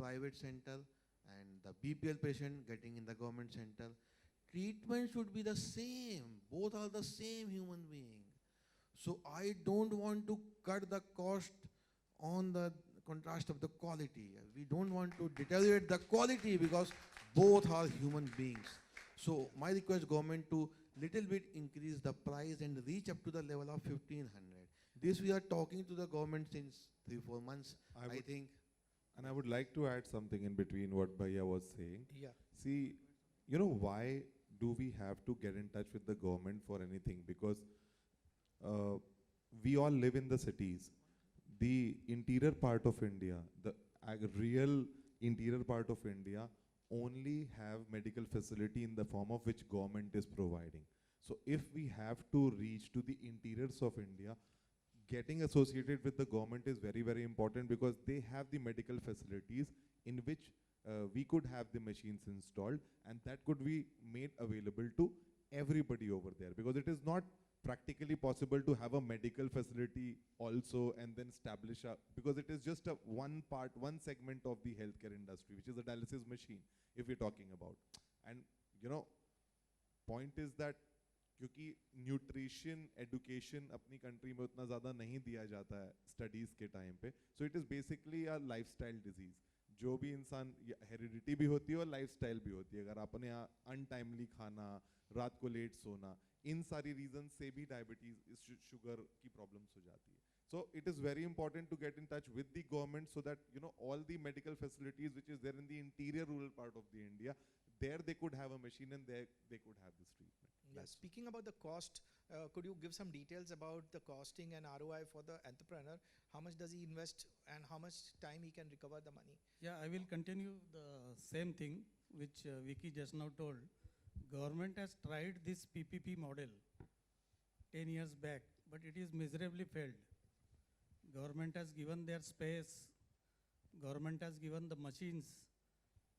private center and the BPL patient getting in the government center, treatment should be the same. Both are the same human being. So I don't want to cut the cost on the contrast of the quality. We don't want to deteriorate the quality because both are human beings. So my request government to little bit increase the price and reach up to the level of 1500. This we are talking to the government since 3-4 months. I think. And I would like to add something in between what Bhaiya was saying. Yeah. See, you know, why do we have to get in touch with the government for anything? Because we all live in the cities. The interior part of India, the real interior part of India only have medical facility in the form of which government is providing. So if we have to reach to the interiors of India, getting associated with the government is very, very important because they have the medical facilities in which we could have the machines installed and that could be made available to everybody over there, because it is not practically possible to have a medical facility also and then establish a, because it is just a one segment of the healthcare industry, which is a dialysis machine, if we're talking about. And you know, point is that क्योंकि nutrition education अपनी country में उतना ज़्यादा नहीं दिया जाता है studies के टाइम पे, so it is basically a lifestyle disease. जो भी इंसान हेरिडिटी भी होती है और लाइफस्टाइल भी होती है. अगर आपने अनटाइमली खाना, रात को लेट सोना, इन सारी रीजन से भी डायबिटीज, शुगर की प्रॉब्लम्स हो जाती है. So it is very important to get in touch with the government so that, you know, all the medical facilities which is there in the interior rural part of the India, there they could have a machine and there they could have this treatment. Yeah. Speaking about the cost, could you give some details about the costing and ROI for the entrepreneur? How much does he invest and how much time he can recover the money? Yeah, I will continue the same thing which Vicky just now told. Government has tried this PPP model 10 years back, but it is miserably failed. Government has given their space, government has given the machines,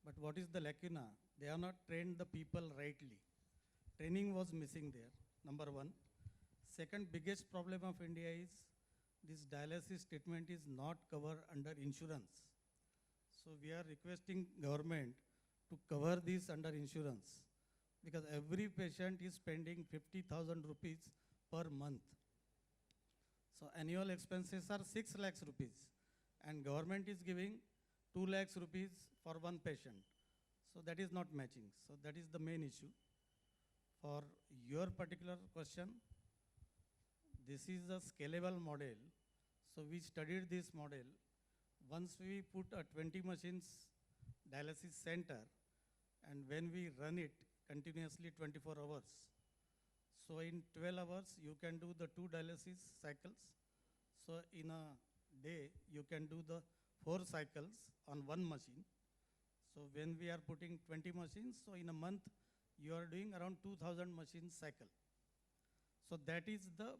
but what is the lacuna? They have not trained the people rightly. Training was missing there, number one. Second biggest problem of India is this dialysis treatment is not covered under insurance. So we are requesting government to cover this under insurance, because every patient is spending 50,000 rupees per month. So annual expenses are 6 lakhs rupees and government is giving 2 lakhs rupees for one patient. So that is not matching. So that is the main issue. For your particular question, this is a scalable model. So we studied this model. Once we put a 20 machines dialysis center and when we run it continuously 24 hours, so in 12 hours, you can do the 2 dialysis cycles. So in a day, you can do the 4 cycles on one machine. So when we are putting 20 machines, so in a month, you are doing around 2,000 machines cycle. So that is the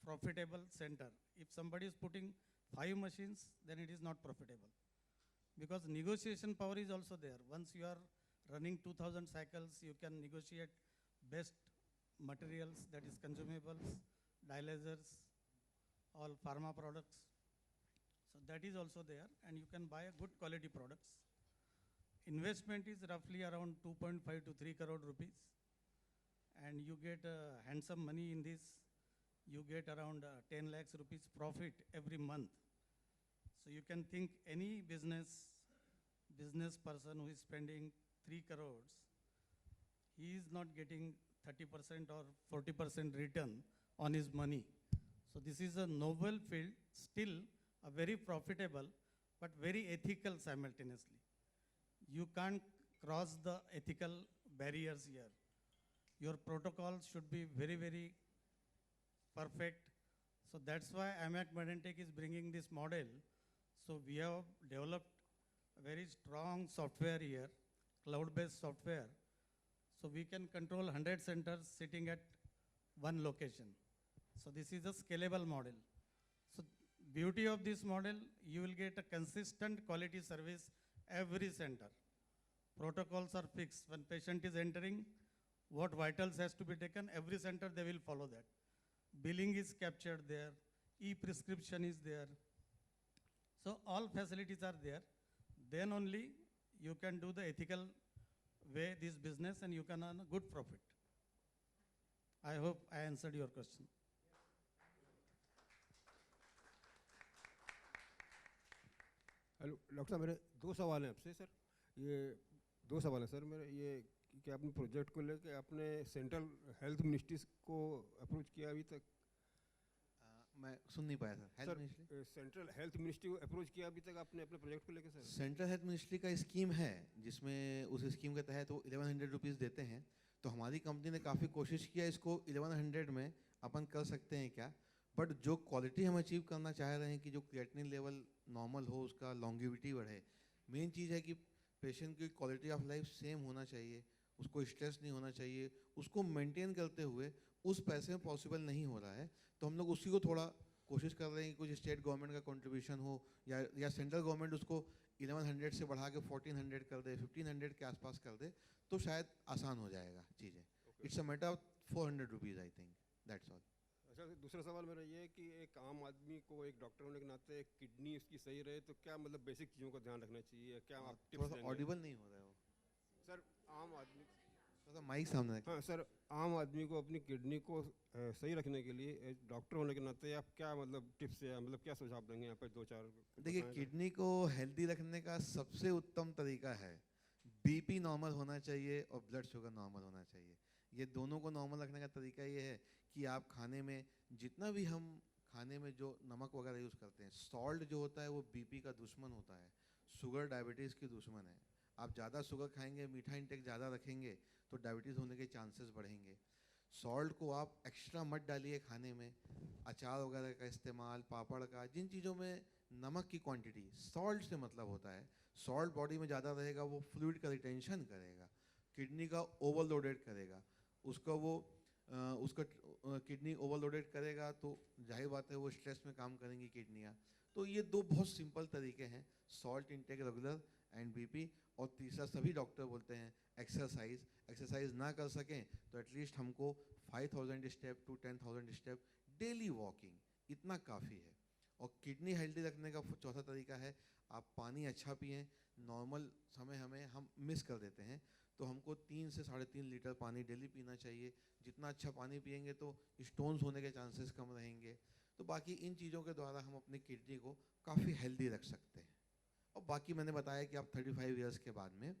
profitable center. If somebody is putting 5 machines, then it is not profitable. Because negotiation power is also there. Once you are running 2,000 cycles, you can negotiate best materials, that is consumables, dialyzers, all pharma products. So that is also there, and you can buy a good quality products. Investment is roughly around 2.5 to 3 crore rupees, and you get handsome money in this. You get around 10 lakhs rupees profit every month. So you can think any business person who is spending 3 crores, he is not getting 30% or 40% return on his money. So this is a novel field, still a very profitable, but very ethical simultaneously. You can't cross the ethical barriers here. Your protocols should be very, very perfect. So that's why IMAC Medantech is bringing this model. So we have developed a very strong software here, cloud-based software. So we can control 100 centers sitting at one location. So this is a scalable model. So beauty of this model, you will get a consistent quality service every center. Protocols are fixed. When patient is entering, what vitals has to be taken, every center they will follow that. Billing is captured there, e-prescription is there. So all facilities are there. then only you can do the ethical way this business and you can earn a good profit. I hope I answered your question. Hello doctor साहब, मेरे दो सवाल हैं आपसे sir. ये दो सवाल हैं सर मेरे। ये कि आपने प्रोजेक्ट को लेके आपने सेंट्रल हेल्थ मिनिस्ट्री को अप्रोच किया अभी तक? मैं सुन नहीं पाया sir. Health sir ministry, central health ministry को अप्रोच किया अभी तक आपने अपने प्रोजेक्ट को लेके सर? सेंट्रल हेल्थ मिनिस्ट्री का स्कीम है जिसमें उस स्कीम के तहत वो 1100 रुपीज़ देते हैं। तो हमारी कंपनी ने काफ़ी कोशिश किया इसको 1100 में अपन कर सकते हैं क्या, बट जो क्वालिटी हम अचीव करना चाह रहे हैं कि जो क्रिएटिनिन लेवल नॉर्मल हो, उसका लॉन्गिविटी बढ़े। मेन चीज़ है कि पेशेंट की क्वालिटी ऑफ लाइफ सेम होना चाहिए, उसको स्ट्रेस नहीं होना चाहिए, उसको मेंटेन करते हुए उस पैसे में पॉसिबल नहीं हो रहा है। तो हम लोग उसी को थोड़ा कोशिश कर रहे हैं कि कुछ स्टेट गवर्नमेंट का कंट्रीब्यूशन हो या सेंट्रल गवर्नमेंट उसको 1100 से बढ़ा के 1400 कर दे, 1500 के आसपास कर दे, तो शायद आसान हो जाएगा चीज़ें। It's a matter of 400 rupees, I think, that's all. अच्छा, दूसरा सवाल मेरा ये है कि एक आम आदमी को एक डॉक्टर होने के नाते किडनी उसकी सही रहे तो क्या मतलब बेसिक चीज़ों का ध्यान रखना चाहिए? क्या आप थोड़ा टिप्स सा देंगे? ऑडिबल नहीं हो रहा है वो, सर आम आदमी, थोड़ा सा माइक सामने रखें। हाँ सर, आम आदमी को अपनी किडनी को सही रखने के लिए एक डॉक्टर होने के नाते आप क्या मतलब टिप्स या मतलब क्या सुझाव देंगे यहाँ पे? दो चार देखिए, बताएं। किडनी को हेल्दी रखने का सबसे उत्तम तरीका है बीपी नॉर्मल होना चाहिए और ब्लड शुगर नॉर्मल होना चाहिए। ये दोनों को नॉर्मल रखने का तरीका ये है कि आप खाने में जितना भी हम खाने में जो नमक वगैरह यूज़ करते हैं, सॉल्ट जो होता है वो बीपी का दुश्मन होता है, शुगर डायबिटीज़ की दुश्मन है। आप ज़्यादा शुगर खाएंगे, मीठा इंटेक ज़्यादा रखेंगे तो डायबिटीज़ होने के चांसेस बढ़ेंगे। सॉल्ट को आप एक्स्ट्रा मत डालिए खाने में, अचार वगैरह का इस्तेमाल, पापड़ का, जिन चीज़ों में नमक की क्वांटिटी, सॉल्ट से मतलब होता है सॉल्ट बॉडी में ज़्यादा रहेगा, वो फ्लूइड का रिटेंशन करेगा, किडनी का ओवरलोडेड करेगा, उसका वो उसका किडनी ओवरलोडेड करेगा तो जाहिर बात है वो स्ट्रेस में काम करेंगी किडनियाँ। तो ये दो बहुत सिंपल तरीके हैं, salt intake regular and BP. और तीसरा सभी डॉक्टर बोलते हैं एक्सरसाइज। एक्सरसाइज ना कर सकें तो एटलीस्ट हमको 5000 step to 10,000 step daily walking, इतना काफ़ी है। और किडनी हेल्दी रखने का चौथा तरीका है आप पानी अच्छा पिएं। नॉर्मल समय हम मिस कर देते हैं, तो हमको 3 से 3.5 लीटर पानी डेली पीना चाहिए। जितना अच्छा पानी पिएंगे तो स्टोन्स होने के चांसेस कम रहेंगे। तो बाकी इन चीज़ों के द्वारा हम अपनी किडनी को काफ़ी हेल्दी रख सकते हैं। और बाकी मैंने बताया कि आप 35 इयर्स के बाद में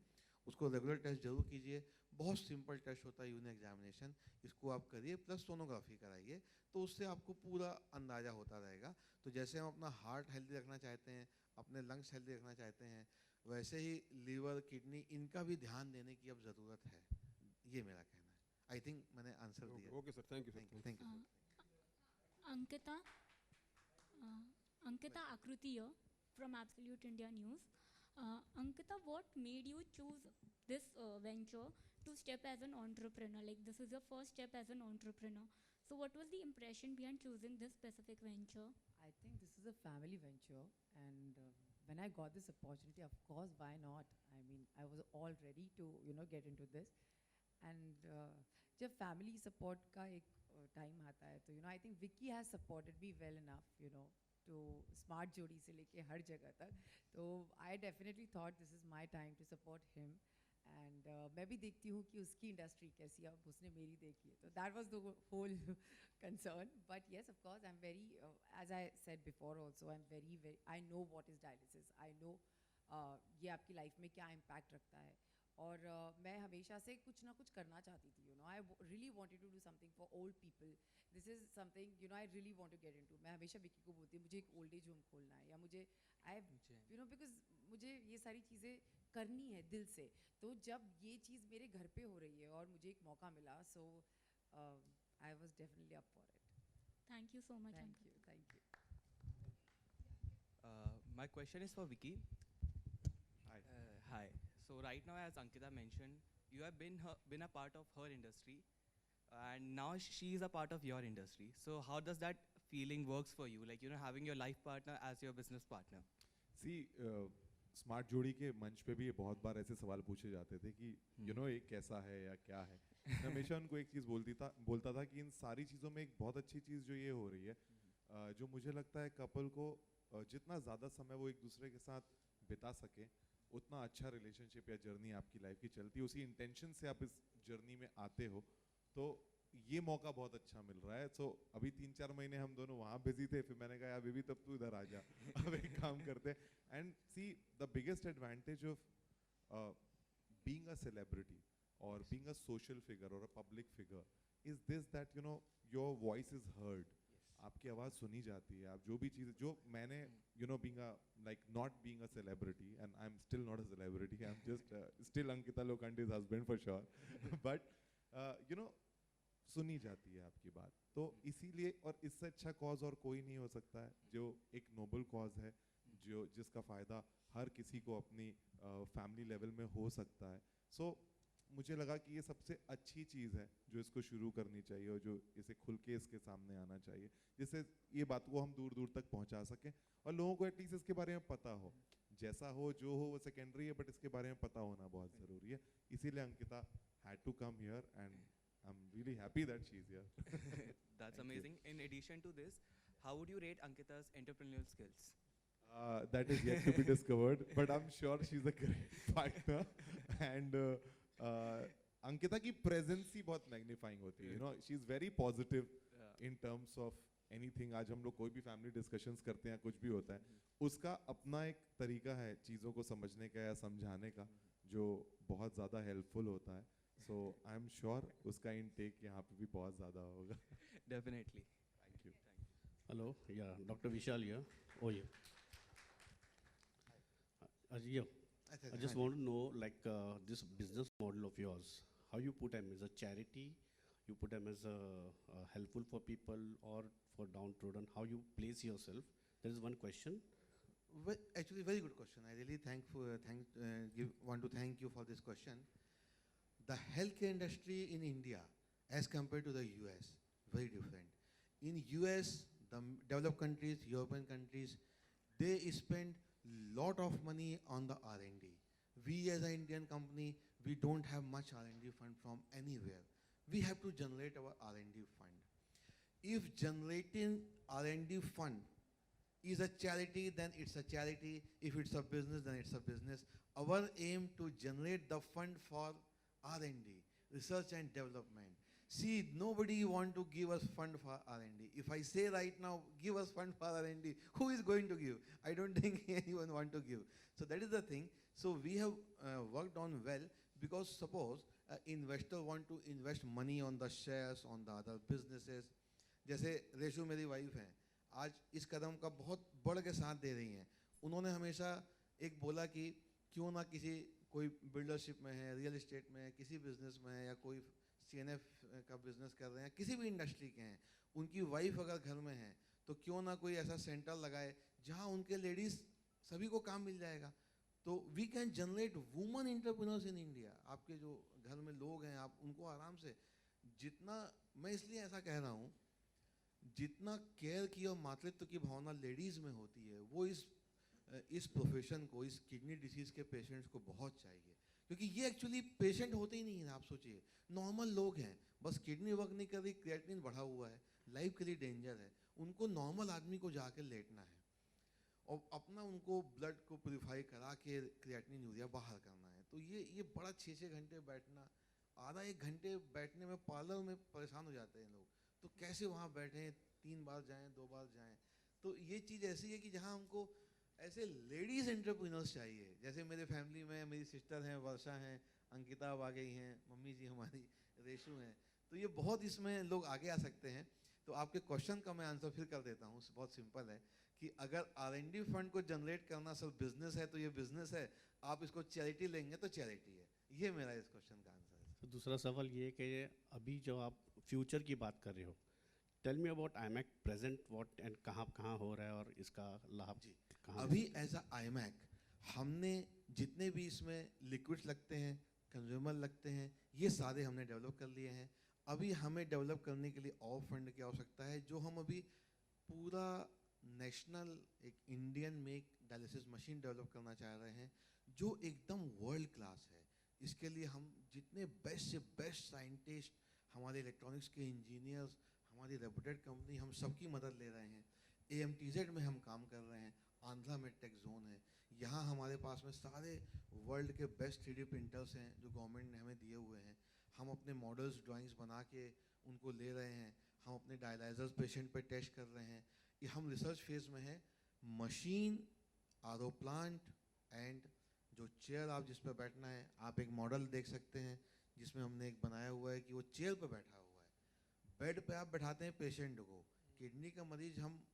उसको रेगुलर टेस्ट जरूर कीजिए। बहुत सिंपल टेस्ट होता है यूरिन एग्जामिनेशन, इसको आप करिए प्लस सोनोग्राफी कराइए, तो उससे आपको पूरा अंदाज़ा होता रहेगा। तो जैसे हम अपना हार्ट हेल्दी रखना चाहते हैं, अपने लंग्स हेल्दी रखना चाहते हैं, वैसे ही लीवर, किडनी, इनका भी ध्यान देने की अब ज़रूरत है। ये मेरा कहना है। आई थिंक मैंने आंसर दिया। Okay sir, thank you sir. Thank you. Ankita, Ankita Akrutiya from Absolute India News. Ankita, what made you choose this venture to step as an entrepreneur? Like, this is your first step as an entrepreneur. So what was the impression behind choosing this specific venture? I think this is a family venture, and when I got this opportunity, of course, why not? I mean, I was all ready to, get into this. And जब family support का एक time आता है, तो I think Vicky has supported me well enough, to smart जोड़ी से लेके हर जगह तक. तो I definitely thought this is my time to support him. And मैं भी देखती हूँ कि उसकी इंडस्ट्री कैसी है, अब उसने मेरी देखी है. तो that was the whole concern. But yes, of course, I'm very, as I said before also, I'm very, I know what is dialysis. I know ये आपकी लाइफ में क्या इम्पैक्ट रखता है. और मैं हमेशा से कुछ ना कुछ करना चाहती थी. I really wanted to do something for old people. This is something, I really want to get into. मैं हमेशा विकी को बोलती हूँ मुझे एक ओल्ड एज होम खोलना है, या मुझे because मुझे ये सारी चीज़ें करनी है दिल से. तो जब ये चीज़ मेरे घर पे हो रही है और मुझे एक मौका मिला, so I was definitely up for it. Thank you so much, Thank Ankita. you, thank you. My question is for Vicky. Hi. Hi. So right now, as Ankita mentioned, you have been a part of her industry, and now she is a part of your industry. So how does that feeling works for you? Like, having your life partner as your business partner. See, smart जोड़ी के मंच पे भी ये बहुत बार ऐसे सवाल पूछे जाते थे कि ये कैसा है या क्या है. मैं हमेशा उनको एक चीज़ बोलता था कि इन सारी चीज़ों में एक बहुत अच्छी चीज़ जो ये हो रही है, जो मुझे लगता है कपल को जितना ज़्यादा समय वो एक दूसरे के साथ बिता सके, उतना अच्छा रिलेशनशिप या जर्नी आपकी लाइफ की चलती है, उसी इंटेंशन से आप इस जर्नी में आते हो, तो ये मौका बहुत अच्छा मिल रहा है. सो अभी 3-4 महीने हम दोनों वहाँ बिजी थे, फिर मैंने कहा यार बेबी तब तू इधर आ जा, अब एक काम करते हैं. And see the biggest advantage of being a celebrity or being a social figure or a public figure is this, that you know your voice is heard. आपकी आवाज़ सुनी जाती है. आप जो भी चीज़ जो मैंने being a like not being a celebrity, and I'm still not a celebrity, I'm just still Ankita Lokande's husband for sure, but सुनी जाती है आपकी बात. तो इसीलिए, और इससे अच्छा कॉज और कोई नहीं हो सकता है, जो एक नोबल कॉज है, जिसका फ़ायदा हर किसी को अपनी फैमिली लेवल में हो सकता है. सो मुझे लगा कि ये सबसे अच्छी चीज़ है जो इसको शुरू करनी चाहिए, और जो इसे खुल के इसके सामने आना चाहिए, जिससे ये बात को हम दूर दूर तक पहुंचा सकें और लोगों को एटलीस्ट इसके बारे में पता हो. जैसा हो जो हो वो सेकेंडरी है, बट इसके बारे में पता होना बहुत ज़रूरी है. इसीलिए Ankita had to come here, and I'm really happy that she's here. That's Thank you. amazing. In addition to this, how would you rate Ankita's entrepreneurial skills? That is yet to be discovered, but I'm sure she's a great partner. And Ankita की presence ही बहुत magnifying होती है. You know, she's very positive in terms of anything. आज हम लोग कोई भी family discussions करते हैं, कुछ भी होता है, उसका अपना एक तरीका है चीज़ों को समझने का या समझाने का, जो बहुत ज़्यादा helpful होता है. So I'm sure उसका intake यहाँ पे भी बहुत ज़्यादा होगा. Definitely. Thank you. Hello, yeah, Dr. Vishal here. Oh, yeah. I just want to know, like, this business model of yours, how you put them as a charity, you put them as helpful for people or for downtrodden, how you place yourself. There is one question. Actually, very good question. I really want to thank you for this question. The healthcare industry in India, as compared to the US, very different. In US, the developed countries, European countries, they spend lot of money on the R&D. We as an Indian company, we don't have much R&D fund from anywhere. We have to generate our R&D fund. If generating R&D fund is a charity, then it's a charity. If it's a business, then it's a business. Our aim to generate the fund for R&D, research and development. See, nobody want to give us fund for R&D. If I say right now, give us fund for R&D, who is going to give? I don't think anyone want to give. So that is the thing. So we have worked on well, because suppose investor want to invest money on the shares, on the other businesses. जैसे रेशु मेरी wife हैं, आज इस कदम का बहुत बढ़ के साथ दे रही हैं. उन्होंने हमेशा एक बोला कि क्यों ना किसी कोई बिल्डरशिप में है, रियल एस्टेट में है, किसी बिजनेस में है, या कोई CNF का बिजनेस कर रहे हैं, किसी भी इंडस्ट्री के हैं, उनकी वाइफ अगर घर में है तो क्यों ना कोई ऐसा सेंटर लगाए जहां उनके लेडीज सभी को काम मिल जाएगा. तो we can generate woman entrepreneurs in India. आपके जो घर में लोग हैं, आप उनको आराम से, जितना, मैं इसलिए ऐसा कह रहा हूँ, जितना केयर की और मातृत्व की भावना लेडीज़ में होती है, वो इस प्रोफेशन को, इस किडनी डिसीज़ के पेशेंट्स को बहुत चाहिए. क्योंकि ये एक्चुअली पेशेंट होते ही नहीं हैं. आप सोचिए, नॉर्मल लोग हैं, बस किडनी वर्क नहीं कर रही, क्रिएटिनिन बढ़ा हुआ है, लाइफ के लिए डेंजर है, उनको नॉर्मल आदमी को जाकर लेटना है और अपना उनको ब्लड को प्योरीफाई करा के क्रिएटिनिन यूरिया बाहर करना है. तो ये बड़ा 6-6 घंटे बैठना, आधा 1 घंटे बैठने में पार्लर में परेशान हो जाते हैं लोग. तो कैसे वहाँ बैठें, 3 बार जाएं, 2 बार जाएं. तो ये चीज़ ऐसी है कि जहाँ हमको ऐसे लेडीज़ एंटरप्रेन्योर्स चाहिए. जैसे मेरे फैमिली में मेरी सिस्टर हैं, वर्षा हैं, अंकिता अब आ गई हैं, मम्मी जी हमारी रेशु हैं. तो ये बहुत इसमें लोग आगे आ सकते हैं. तो आपके क्वेश्चन का मैं आंसर फिर कर देता हूँ. बहुत सिंपल है कि अगर R&D फंड को जनरेट करना सब बिजनेस है तो ये बिजनेस है, आप इसको चैरिटी लेंगे तो चैरिटी है. ये मेरा इस क्वेश्चन का आंसर है. तो दूसरा सवाल ये है कि अभी जो आप फ्यूचर की बात कर रहे हो, tell me about IMAC present, what and कहाँ हो रहा है और इसका लाभ जी. कहाँ अभी एज अ IMAC हमने जितने भी इसमें लिक्विड्स लगते हैं, कंज्यूमर लगते हैं, ये सारे हमने डेवलप कर लिए हैं. अभी हमें डेवलप करने के लिए और फंड की आवश्यकता है, जो हम अभी पूरा नेशनल एक Indian make dialysis machine develop करना चाह रहे हैं, जो एकदम वर्ल्ड क्लास है. इसके लिए हम जितने बेस्ट से बेस्ट साइंटिस्ट, हमारे इलेक्ट्रॉनिक्स के इंजीनियर्स, हमारी रेपुटेड कंपनी, हम सबकी मदद ले रहे हैं. AMTZ में हम काम कर रहे हैं. आंध्रा में टेक जोन है, यहाँ हमारे पास में सारे वर्ल्ड के बेस्ट 3D प्रिंटर्स हैं जो गवर्नमेंट ने हमें दिए हुए हैं। हम अपने मॉडल्स ड्राइंग्स बना के उनको ले रहे हैं, हम अपने डायलाइजर्स पेशेंट पे टेस्ट कर रहे हैं। ये हम रिसर्च फेज में हैं। मशीन, आरओ प्लांट एंड जो चेयर आप जिस पर बैठना है, आप एक मॉडल देख सकते हैं जिसमें हमने एक बनाया हुआ है कि वो चेयर पे बैठा हुआ है। बेड पे आप बैठाते हैं पेशेंट को। किडनी का मरीज हम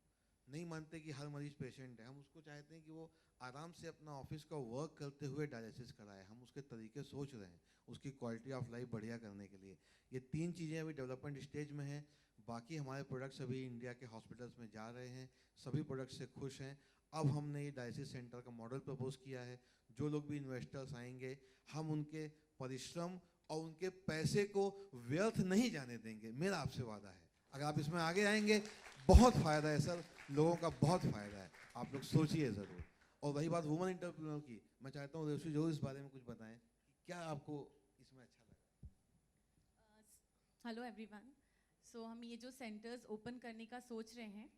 नहीं मानते कि हर मरीज पेशेंट है, हम उसको चाहते हैं कि वो आराम से अपना ऑफिस का वर्क करते हुए डायलिसिस कराए। हम उसके तरीके सोच रहे हैं उसकी क्वालिटी ऑफ लाइफ बढ़िया करने के लिए। ये 3 चीज़ें अभी डेवलपमेंट स्टेज में हैं। बाकी हमारे प्रोडक्ट्स अभी इंडिया के हॉस्पिटल्स में जा रहे हैं, सभी प्रोडक्ट्स से खुश हैं। अब हमने ये डायलिसिस सेंटर का मॉडल प्रपोज किया है। जो लोग भी इन्वेस्टर्स आएंगे, हम उनके परिश्रम और उनके पैसे को व्यर्थ नहीं जाने देंगे, मेरा आपसे वादा है। अगर आप इसमें आगे आएंगे, बहुत फ़ायदा है सर, लोगों का बहुत फ़ायदा है, आप लोग सोचिए ज़रूर। और वही बात वुमन एंटरप्रेन्योर की, मैं चाहता हूँ रेशु जो इस बारे में कुछ बताएं कि क्या आपको इसमें अच्छा लगा। Hello everyone. सो हम ये जो सेंटर्स ओपन करने का सोच रहे हैं,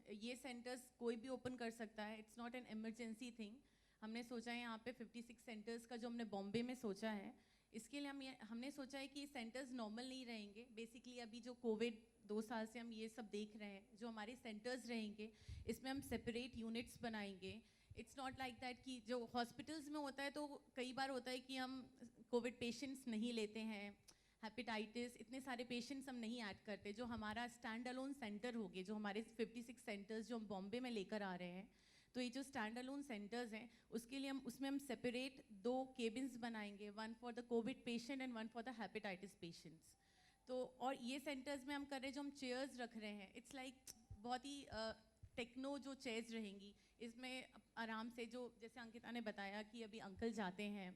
ये सेंटर्स कोई भी ओपन कर सकता है, it's not an emergency thing. हमने सोचा है यहाँ पे 56 सेंटर्स का जो हमने बॉम्बे में सोचा है, इसके लिए हमने सोचा है कि सेंटर्स नॉर्मल नहीं रहेंगे। बेसिकली अभी जो कोविड 2 साल से हम ये सब देख रहे हैं, जो हमारे सेंटर्स रहेंगे इसमें हम सेपरेट यूनिट्स बनाएंगे। इट्स नॉट लाइक दैट कि जो हॉस्पिटल्स में होता है तो कई बार होता है कि हम कोविड पेशेंट्स नहीं लेते हैं, हेपेटाइटिस, इतने सारे पेशेंट्स हम नहीं ऐड करते। जो हमारा स्टैंड अलोन सेंटर होंगे, जो हमारे 56 सेंटर्स जो हम बॉम्बे में लेकर आ रहे हैं, तो ये जो स्टैंड अलोन सेंटर्स हैं उसके लिए उसमें हम सेपरेट 2 केबिन्स बनाएंगे, 1 for the Covid patient and 1 for the hepatitis patients. तो और ये सेंटर्स में हम कर रहे हैं, जो हम चेयर्स रख रहे हैं, इट्स लाइक बहुत ही टेक्नो जो चेयर्स रहेंगी, इसमें आराम से जो जैसे अंकिता ने बताया कि अभी अंकल जाते हैं,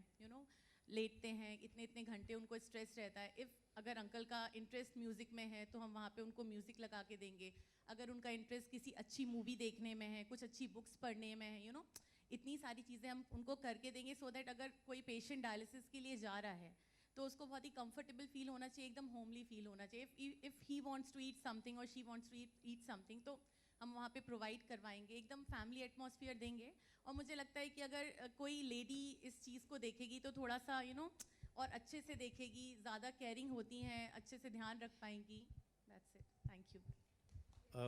लेटते हैं, इतने इतने घंटे उनको स्ट्रेस रहता है। इफ़ अगर अंकल का इंटरेस्ट म्यूज़िक में है तो हम वहाँ पे उनको म्यूज़िक लगा के देंगे। अगर उनका इंटरेस्ट किसी अच्छी मूवी देखने में है, कुछ अच्छी बुक्स पढ़ने में है, इतनी सारी चीज़ें हम उनको करके देंगे, सो दैट अगर कोई पेशेंट डायलिसिस के लिए जा रहा है तो उसको बहुत ही कंफर्टेबल फील होना चाहिए, एकदम होमली फील होना चाहिए। If he wants to eat something और she wants to eat something, तो हम वहाँ पे प्रोवाइड करवाएंगे, एकदम फैमिली एटमॉस्फेयर देंगे। और मुझे लगता है कि अगर कोई लेडी इस चीज़ को देखेगी तो थोड़ा सा और अच्छे से देखेगी, ज़्यादा केयरिंग होती हैं, अच्छे से ध्यान रख पाएंगी। That's it, thank you.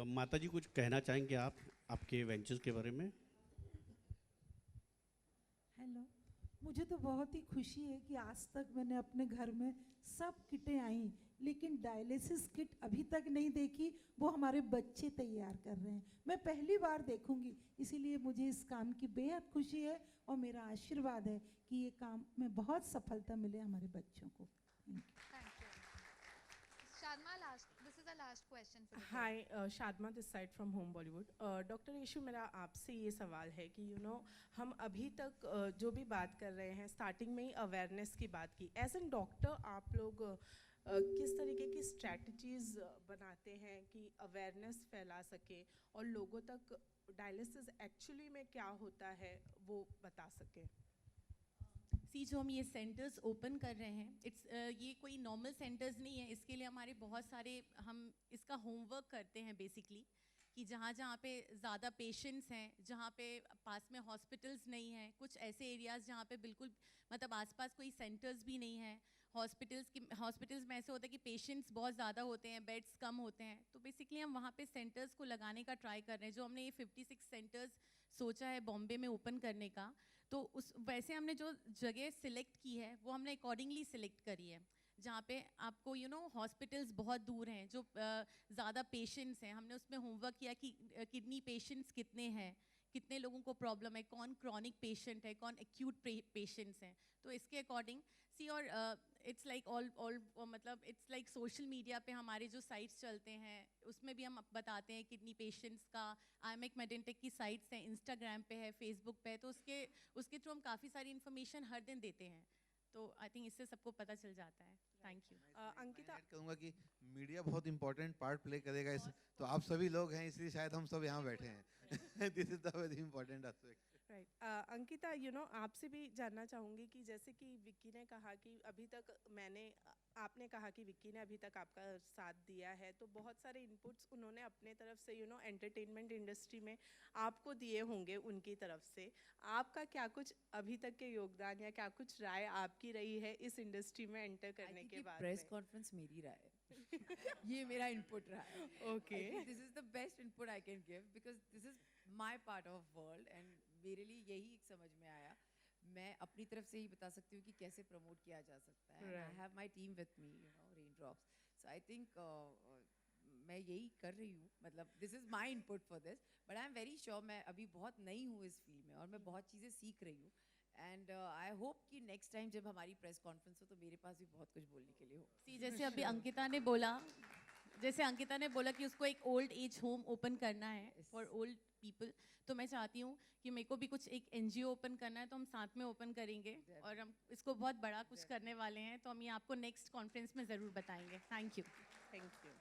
माता जी कुछ कहना चाहेंगे आप आपके वेंचर्स के बारे में? हेलो, मुझे तो बहुत ही खुशी है कि आज तक मैंने अपने घर में सब किटें आई, लेकिन डायलिसिस किट अभी तक नहीं देखी, वो हमारे बच्चे तैयार कर रहे हैं। मैं पहली बार देखूंगी, इसीलिए मुझे इस काम की बेहद खुशी है और मेरा आशीर्वाद है कि ये काम में बहुत सफलता मिले हमारे बच्चों को। Thank you. Shadma, this is the last question for the day. Hi, Shadma this side from Home Bollywood. Doctor Yashu, मेरा आपसे ये सवाल है कि हम अभी तक जो भी बात कर रहे हैं, स्टार्टिंग में ही अवेयरनेस की बात की। एज एन डॉक्टर आप लोग किस तरीके की स्ट्रैटेजीज बनाते हैं कि अवेयरनेस फैला सके और लोगों तक डायलिसिस एक्चुअली में क्या होता है वो बता सके? जो हम ये सेंटर्स ओपन कर रहे हैं, ये कोई नॉर्मल सेंटर्स नहीं है। इसके लिए हमारे बहुत सारे, हम इसका होमवर्क करते हैं बेसिकली, कि जहाँ जहाँ पे ज़्यादा पेशेंट्स हैं, जहाँ पे पास में हॉस्पिटल्स नहीं हैं, कुछ ऐसे एरियाज़ जहाँ पे बिल्कुल मतलब आसपास कोई सेंटर्स भी नहीं हैं। हॉस्पिटल्स में ऐसे होता है कि पेशेंट्स बहुत ज़्यादा होते हैं, बेड्स कम होते हैं, तो बेसिकली हम वहाँ पे सेंटर्स को लगाने का ट्राई कर रहे हैं। जो हमने ये 56 सेंटर्स सोचा है बॉम्बे में ओपन करने का, तो उस वैसे हमने जो जगह सिलेक्ट की है वो हमने अकॉर्डिंगली सिलेक्ट करी है, जहाँ पे आपको हॉस्पिटल्स बहुत दूर हैं, जो ज़्यादा पेशेंट्स हैं। हमने उसमें होमवर्क किया कि किडनी पेशेंट्स कितने हैं, कितने लोगों को प्रॉब्लम है, कौन क्रॉनिक पेशेंट है, कौन एक्यूट पेशेंट्स हैं। तो इसके अकॉर्डिंग और इट्स लाइक मतलब इट्स लाइक सोशल मीडिया पे हमारे जो साइट्स चलते हैं उसमें भी हम बताते हैं किडनी पेशेंट्स का। IMEC मेडेंटेक की साइट्स हैं, इंस्टाग्राम पे है, फेसबुक पे है, तो उसके थ्रू हम काफ़ी सारी इन्फॉर्मेशन हर दिन देते हैं। तो आई थिंक इससे सबको पता चल जाता है। Thank you. अंकिता, मैं कहूँगा कि मीडिया बहुत इंपॉर्टेंट पार्ट प्ले करेगा इस, तो आप सभी लोग हैं, इसलिए शायद हम सब यहाँ बैठे हैं। This is the very important aspect. Right Ankita आपसे भी जानना चाहूँगी कि जैसे कि विक्की ने कहा कि अभी तक आपने कहा कि विक्की ने अभी तक आपका साथ दिया है, तो बहुत सारे इनपुट्स उन्होंने अपने तरफ से एंटरटेनमेंट इंडस्ट्री में आपको दिए होंगे उनकी तरफ से। आपका क्या कुछ अभी तक के योगदान या क्या कुछ राय आपकी रही है इस इंडस्ट्री में एंटर करने के बाद? प्रेस कॉन्फ्रेंस मेरी राय है ये मेरा इनपुट रहा है। Okay, this is the best input I can give because this is my part of world and मेरे लिए यही एक समझ में आया। मैं अपनी तरफ से ही बता सकती हूँ कि कैसे प्रमोट किया जा सकता है। I have my team with me, rain drops. So I think मैं यही कर रही हूँ, मतलब this is my input for this, but I am very sure मैं अभी बहुत नई हूँ इस फील्ड में और मैं बहुत चीज़ें सीख रही हूँ। एंड आई होप कि नेक्स्ट टाइम जब हमारी प्रेस कॉन्फ्रेंस हो तो मेरे पास भी बहुत कुछ बोलने के लिए हो। जैसे अभी अंकिता ने बोला कि उसको एक ओल्ड एज होम ओपन करना है फॉर ओल्ड पीपल, तो मैं चाहती हूँ कि मेरे को भी कुछ एक एनजीओ ओपन करना है, तो हम साथ में ओपन करेंगे और हम इसको बहुत बड़ा कुछ करने वाले हैं, तो हम ये आपको नेक्स्ट कॉन्फ्रेंस में ज़रूर बताएंगे। Thank you. Thank you.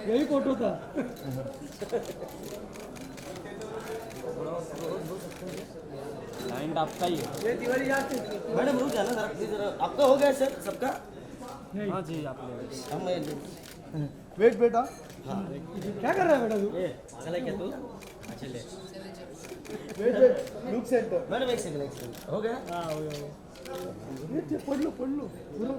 यही फोटो था। क्लाइंट आपका ही है। ये तिवारी मैडम रुक जाना जरा प्लीज, जरा आपका हो गया सर सबका? हाँ जी आप ले। वेट बेटा। हाँ क्या कर रहा है बेटा तू? ये पागल है क्या तू? अच्छा ले। Weight look centre. मैडम एक सेकंड हो गया? हाँ हो गया। ये पढ़ लो पूरा।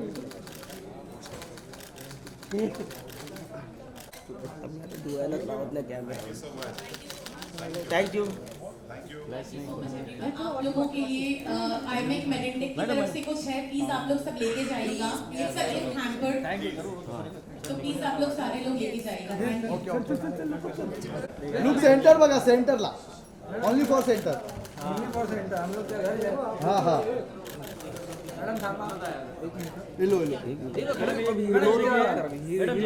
Thank you. आप लोगों के लिए आईमेक मेडेंटेक की तरफ से कुछ है, प्लीज आप लोग सब लेके जाइएगा। इट्स अ गिफ्ट हैम्पर, तो प्लीज आप लोग सारे लोग लेके जाइएगा। लुक सेंटर बघा, सेंटरला only for centre. Only for centre हम लोग घर जाए। हाँ हाँ मैडम थांबा इलो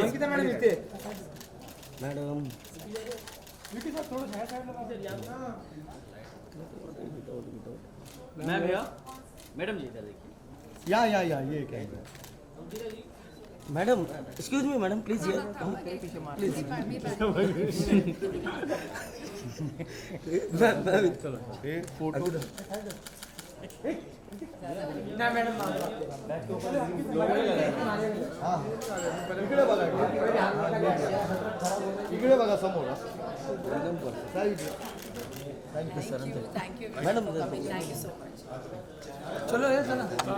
अंकिता मैडम इथे। मैडम विकी सर थोड़ा साइड लगा। मैं भैया मैडम जी इधर देखिए। या ये क्या है madam? Excuse me madam please please. Photo ना मॅडम इकडे बघा समोर। Thank you sir. Thank you madam. Thank you so much. चलो ये चला।